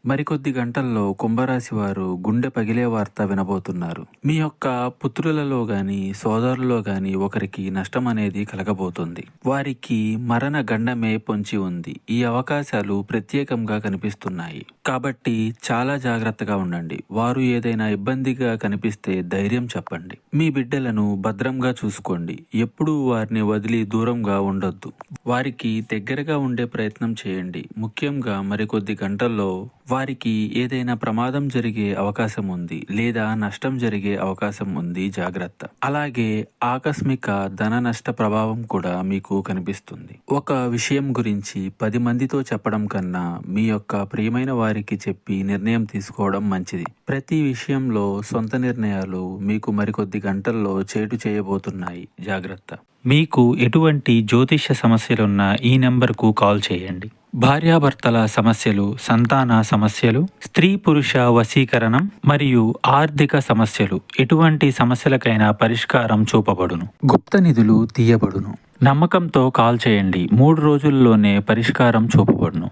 మరికొద్ది గంటల్లో కుంభరాశి వారు గుండె పగిలే వార్త వినబోతున్నారు. మీ యొక్క పుత్రులలో గాని, సోదరులలో గాని ఒకరికి నష్టం అనేది కలగబోతుంది. వారికి మరణ గండమే పొంచి ఉంది. ఈ అవకాశాలు ప్రత్యేకంగా కనిపిస్తున్నాయి. కాబట్టి చాలా జాగ్రత్తగా ఉండండి. వారు ఏదైనా ఇబ్బందిగా కనిపిస్తే ధైర్యం చెప్పండి. మీ బిడ్డలను భద్రంగా చూసుకోండి. ఎప్పుడూ వారిని వదిలి దూరంగా ఉండొద్దు. వారికి దగ్గరగా ఉండే ప్రయత్నం చేయండి. ముఖ్యంగా మరికొద్ది గంటల్లో వారికి ఏదైనా ప్రమాదం జరిగే అవకాశం ఉంది, లేదా నష్టం జరిగే అవకాశం ఉంది. జాగ్రత్త. అలాగే ఆకస్మిక ధన నష్ట ప్రభావం కూడా మీకు కనిపిస్తుంది. ఒక విషయం గురించి 10 మందితో చెప్పడం కన్నా మీ యొక్క ప్రియమైన వారికి చెప్పి నిర్ణయం తీసుకోవడం మంచిది. ప్రతి విషయంలో సొంత నిర్ణయాలు మీకు మరికొద్ది గంటల్లో చేటు చేయబోతున్నాయి. జాగ్రత్త. మీకు ఎటువంటి జ్యోతిష్య సమస్యలున్నా ఈ నెంబర్కు కాల్ చేయండి. భార్యాభర్తల సమస్యలు, సంతాన సమస్యలు, స్త్రీ పురుష వశీకరణం మరియు ఆర్థిక సమస్యలు, ఎటువంటి సమస్యలకైనా పరిష్కారం చూపబడును. గుప్త నిధులు తీయబడును. నమ్మకంతో కాల్ చేయండి. 3 రోజుల్లోనే పరిష్కారం చూపబడును.